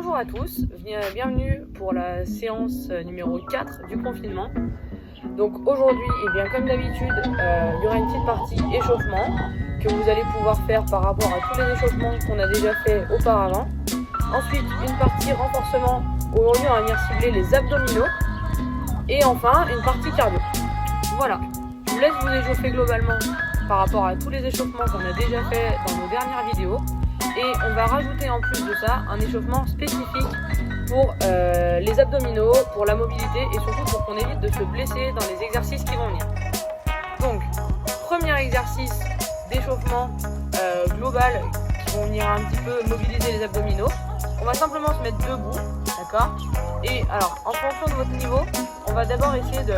Bonjour à tous, bienvenue pour la séance numéro 4 du confinement. Donc aujourd'hui, comme d'habitude, il y aura une petite partie échauffement que vous allez pouvoir faire par rapport à tous les échauffements qu'on a déjà fait auparavant. Ensuite, une partie renforcement. Aujourd'hui, on va venir cibler les abdominaux. Et enfin, une partie cardio. Voilà, je vous laisse vous échauffer globalement par rapport à tous les échauffements qu'on a déjà fait dans nos dernières vidéos. Et on va rajouter en plus de ça un échauffement spécifique pour les abdominaux, pour la mobilité et surtout pour qu'on évite de se blesser dans les exercices qui vont venir. Donc, premier exercice d'échauffement global qui vont venir un petit peu mobiliser les abdominaux. On va simplement se mettre debout, d'accord? Et alors, en fonction de votre niveau, on va d'abord essayer de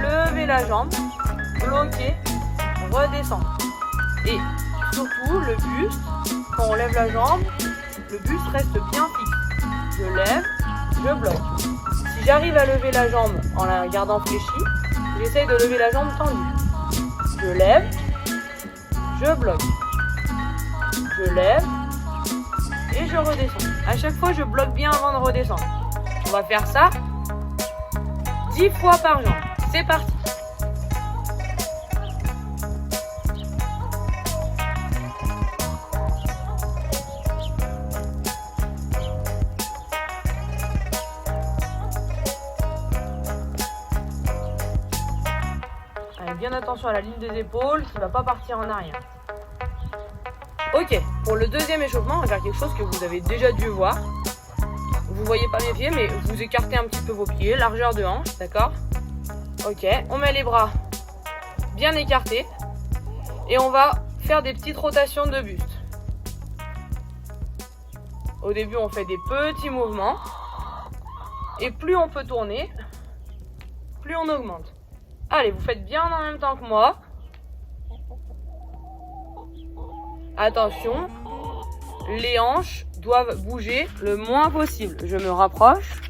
lever la jambe, bloquer, redescendre. Et surtout, le buste, quand on lève la jambe, le buste reste bien fixe. Je lève, je bloque. Si j'arrive à lever la jambe en la gardant fléchie, j'essaye de lever la jambe tendue. Je lève, je bloque. Je lève et je redescends. À chaque fois, je bloque bien avant de redescendre. On va faire ça 10 fois par jambe. C'est parti. Allez, bien attention à la ligne des épaules qui ne va pas partir en arrière. Ok, pour le deuxième échauffement, on va faire quelque chose que vous avez déjà dû voir. Vous voyez pas mes pieds, mais vous écartez un petit peu vos pieds, largeur de hanche, d'accord? Ok, on met les bras bien écartés et on va faire des petites rotations de buste. Au début, on fait des petits mouvements et plus on peut tourner, plus on augmente. Allez, vous faites bien en même temps que moi. Attention, les hanches doivent bouger le moins possible. Je me rapproche.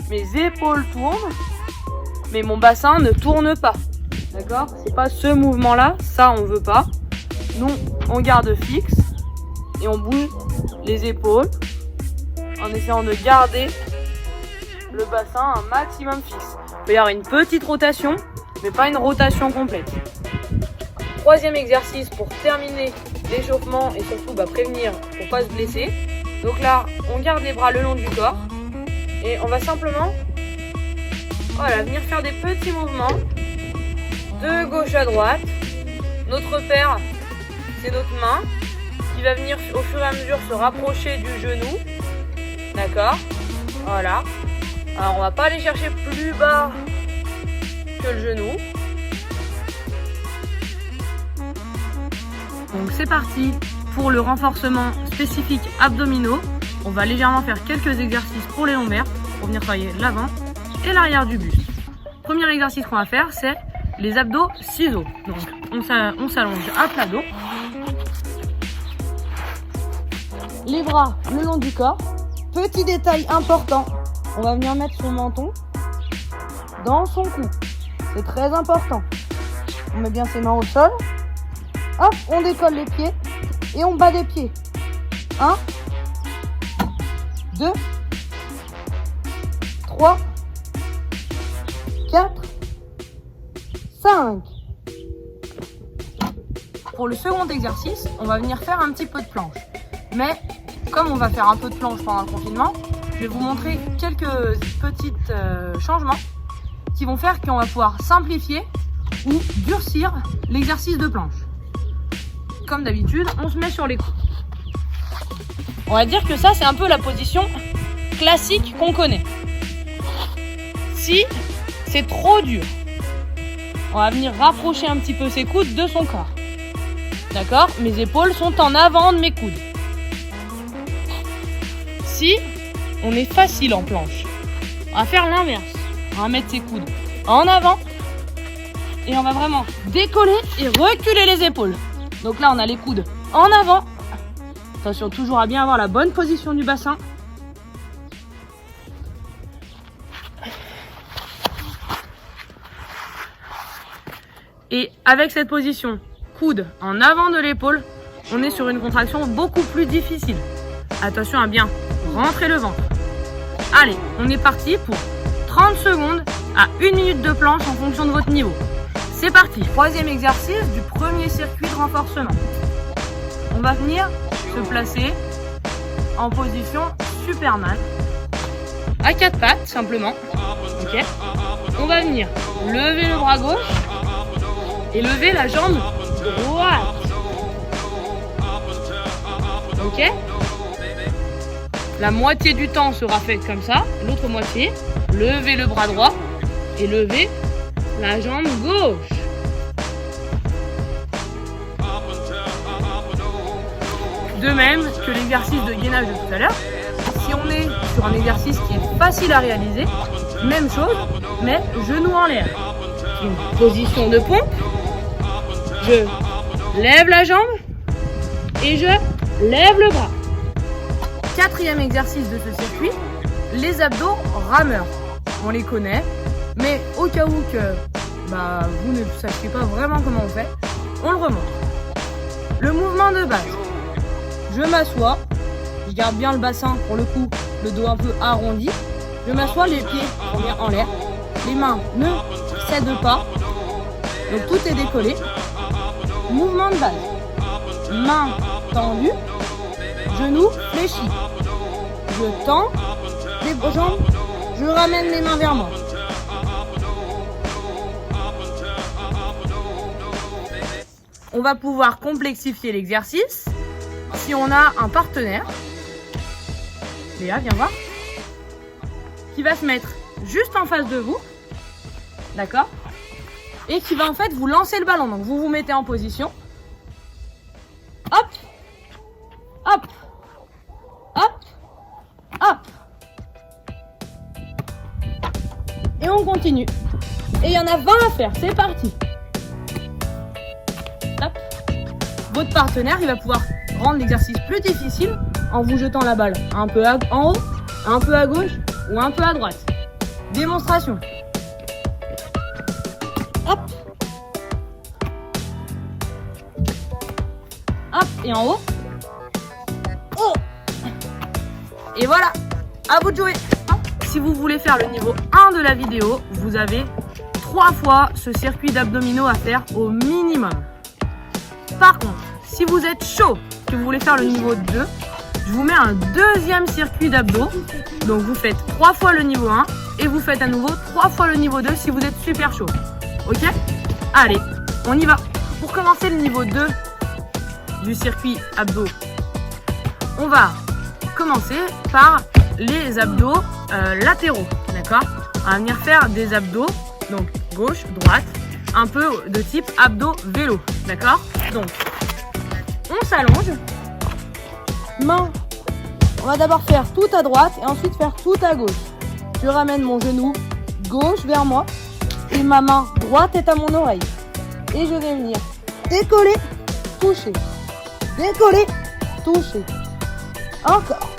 Mes épaules tournent, mais mon bassin ne tourne pas. D'accord? C'est pas ce mouvement-là, ça on veut pas. Nous, on garde fixe et on bouge les épaules en essayant de garder le bassin un maximum fixe. Il peut y avoir une petite rotation, mais pas une rotation complète. Troisième exercice pour terminer l'échauffement et surtout prévenir pour pas se blesser. Donc là, on garde les bras le long du corps et on va simplement venir faire des petits mouvements de gauche à droite. Notre repère, c'est notre main qui va venir au fur et à mesure se rapprocher du genou. D'accord? Voilà. Alors on va pas aller chercher plus bas que le genou. Donc c'est parti pour le renforcement spécifique abdominaux. On va légèrement faire quelques exercices pour les lombaires pour venir travailler l'avant et l'arrière du buste. Premier exercice qu'on va faire, c'est les abdos ciseaux. Donc on s'allonge à plat dos. Les bras le long du corps. Petit détail important, on va venir mettre son menton dans son cou. C'est très important. On met bien ses mains au sol. Hop, on décolle les pieds et on bat des pieds. 1, 2, 3, 4, 5. Pour le second exercice, on va venir faire un petit peu de planche. Mais comme on va faire un peu de planche pendant le confinement, je vais vous montrer quelques petits changements qui vont faire qu'on va pouvoir simplifier ou durcir l'exercice de planche. Comme d'habitude, on se met sur les coudes. On va dire que ça, c'est un peu la position classique qu'on connaît. Si c'est trop dur, on va venir rapprocher un petit peu ses coudes de son corps. D'accord? Mes épaules sont en avant de mes coudes. Si on est facile en planche, on va faire l'inverse. On va mettre ses coudes en avant et on va vraiment décoller et reculer les épaules. Donc là, on a les coudes en avant. Attention toujours à bien avoir la bonne position du bassin. Et avec cette position, coude en avant de l'épaule, on est sur une contraction beaucoup plus difficile. Attention à bien rentrer le ventre. Allez, on est parti pour 30 secondes à 1 minute de planche en fonction de votre niveau. C'est parti. Troisième exercice du premier circuit de renforcement. On va venir se placer en position Superman. À 4 pattes, simplement. Ok. On va venir lever le bras gauche et lever la jambe droite. Ok. La moitié du temps sera faite comme ça. L'autre moitié, levez le bras droit et levez la jambe gauche. De même que l'exercice de gainage de tout à l'heure. Si on est sur un exercice qui est facile à réaliser, même chose, mais genoux en l'air. Une position de pompe. Je lève la jambe et je lève le bras. Quatrième exercice de ce circuit, les abdos rameurs. On les connaît, mais au cas où que vous ne sachiez pas vraiment comment on fait, on le remonte. Le mouvement de base. Je m'assois, je garde bien le bassin pour le coup, le dos un peu arrondi. Je m'assois, les pieds bien en l'air, les mains ne cèdent pas, donc tout est décollé. Mouvement de base. Mains tendues, genoux fléchis. Je tends les jambes, je ramène les mains vers moi. On va pouvoir complexifier l'exercice si on a un partenaire. Léa, viens voir. Qui va se mettre juste en face de vous. D'accord ? Et qui va en fait vous lancer le ballon. Donc vous vous mettez en position. Hop, hop, hop, hop. Et on continue. Et il y en a 20 à faire. C'est parti. Hop. Votre partenaire, il va pouvoir rendre l'exercice plus difficile en vous jetant la balle un peu en haut, un peu à gauche ou un peu à droite. Démonstration. Hop. Hop, et en haut. Oh. Et voilà, à vous de jouer. Si vous voulez faire le niveau 1 de la vidéo, vous avez 3 fois ce circuit d'abdominaux à faire au minimum. Par contre, si vous êtes chaud, que vous voulez faire le niveau 2, je vous mets un deuxième circuit d'abdos. Donc vous faites 3 fois le niveau 1 et vous faites à nouveau 3 fois le niveau 2 si vous êtes super chaud. Ok ? Allez, on y va. Pour commencer le niveau 2 du circuit abdos, on va commencer par les abdos latéraux. D'accord ? On va venir faire des abdos, donc gauche, droite, un peu de type abdos vélo. D'accord ? Donc, on s'allonge. Main, on va d'abord faire tout à droite et ensuite faire tout à gauche. Je ramène mon genou gauche vers moi et ma main droite est à mon oreille. Et je vais venir décoller, toucher, décoller, toucher. Encore.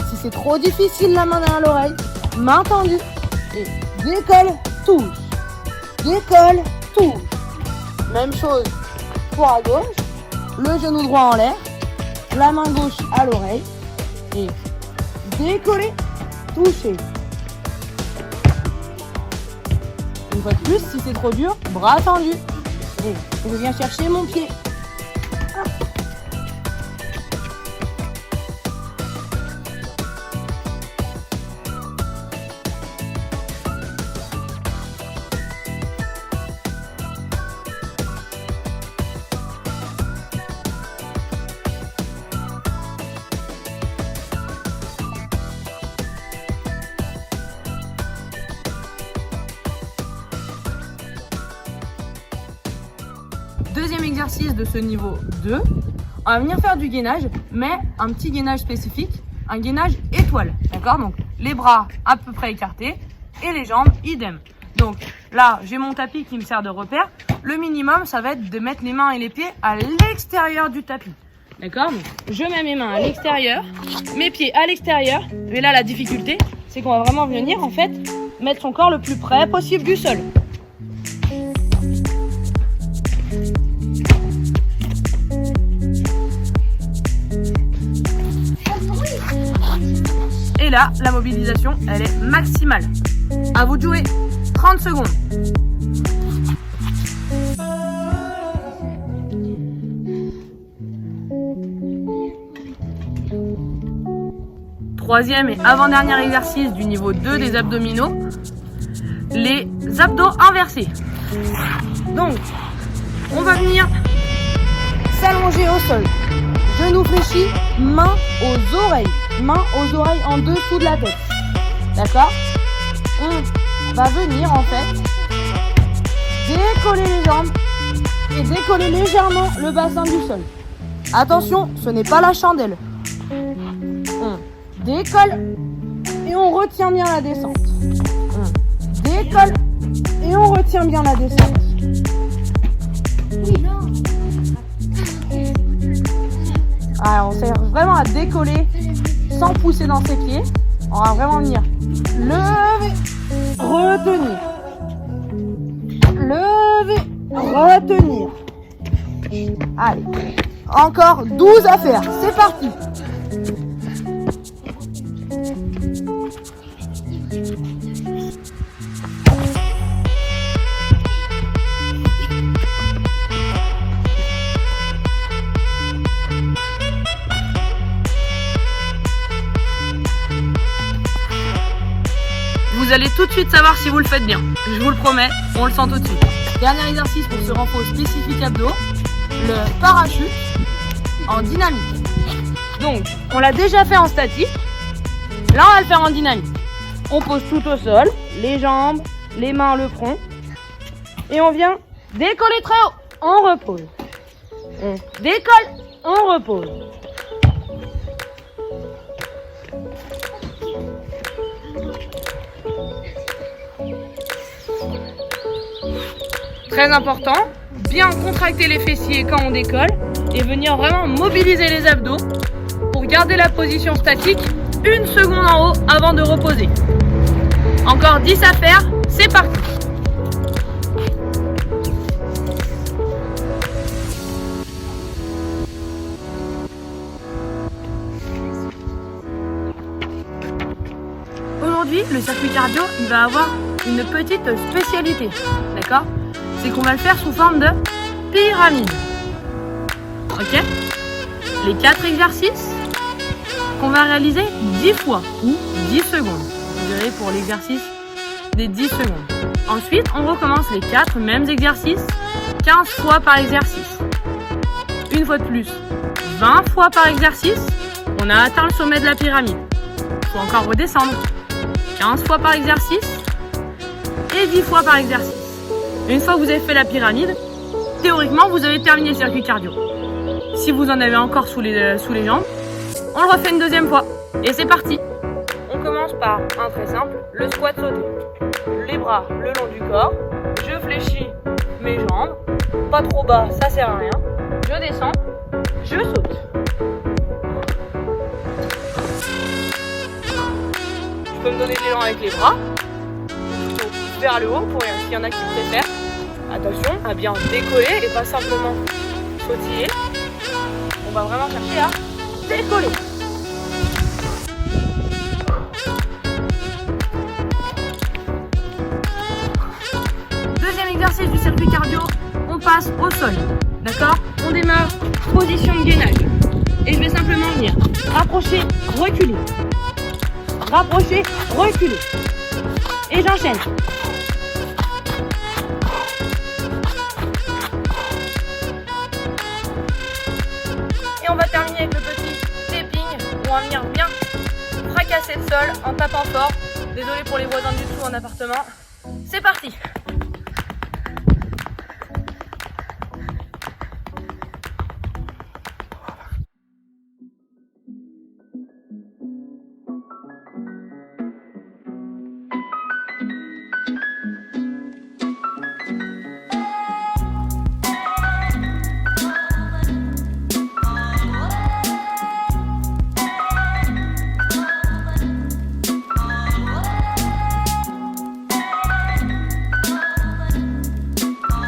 Si c'est trop difficile, la main derrière l'oreille, main tendue et décolle, touche, décolle, touche. Même chose pour à gauche, le genou droit en l'air, la main gauche à l'oreille et décoller, toucher. Une fois de plus, si c'est trop dur, bras tendus. Et je viens chercher mon pied. Deuxième exercice de ce niveau 2, on va venir faire du gainage, mais un petit gainage spécifique, un gainage étoile, d'accord ? Donc les bras à peu près écartés et les jambes idem. Donc là, j'ai mon tapis qui me sert de repère. Le minimum, ça va être de mettre les mains et les pieds à l'extérieur du tapis, d'accord ? Donc je mets mes mains à l'extérieur, mes pieds à l'extérieur, mais là la difficulté, c'est qu'on va vraiment venir en fait mettre son corps le plus près possible du sol. là, la mobilisation, elle est maximale. À vous de jouer. 30 secondes. Troisième et avant-dernier exercice du niveau 2 des abdominaux, les abdos inversés. Donc, on va venir s'allonger au sol. Genoux fléchis, mains aux oreilles. Mains aux oreilles en dessous de la tête. D'accord? On va venir en fait décoller les jambes et décoller légèrement le bassin du sol. Attention, ce n'est pas la chandelle. On décolle et on retient bien la descente. On décolle et on retient bien la descente. Alors, on sert vraiment à décoller sans pousser dans ses pieds. On va vraiment venir lever, retenir. Lever, retenir. Allez, encore 12 à faire. C'est parti. Vous allez tout de suite savoir si vous le faites bien. Je vous le promets, on le sent tout de suite. Dernier exercice pour ce renfort spécifique abdos, le parachute en dynamique. Donc, on l'a déjà fait en statique. Là, on va le faire en dynamique. On pose tout au sol, les jambes, les mains, le front. Et on vient décoller très haut. On repose. On décolle, on repose. Très important, bien contracter les fessiers quand on décolle et venir vraiment mobiliser les abdos pour garder la position statique 1 seconde en haut avant de reposer. Encore 10 à faire, c'est parti. Aujourd'hui, le circuit cardio, il va avoir une petite spécialité, d'accord ? C'est qu'on va le faire sous forme de pyramide. Ok? Les 4 exercices qu'on va réaliser 10 fois ou 10 secondes. Vous verrez pour l'exercice des 10 secondes. Ensuite, on recommence les 4 mêmes exercices 15 fois par exercice. Une fois de plus, 20 fois par exercice, on a atteint le sommet de la pyramide. Il faut encore redescendre. 15 fois par exercice et 10 fois par exercice. Une fois que vous avez fait la pyramide, théoriquement, vous avez terminé le circuit cardio. Si vous en avez encore sous les jambes, on le refait une deuxième fois. Et c'est parti. On commence par un très simple, le squat sauté. Les bras le long du corps. Je fléchis mes jambes. Pas trop bas, ça sert à rien. Je descends. Je saute. Je peux me donner de l'élan avec les bras. Vers le haut pour s'il y en a qui préfèrent. Attention à bien décoller et pas simplement sautiller. On va vraiment chercher à décoller. Deuxième exercice du circuit cardio, on passe au sol. D'accord? On démarre position de gainage. Et je vais simplement venir rapprocher, reculer. Rapprocher, reculer. Et j'enchaîne. Et on va terminer avec le petit tapping où on va venir bien fracasser le sol en tapant fort. Désolé pour les voisins du dessous en appartement. C'est parti!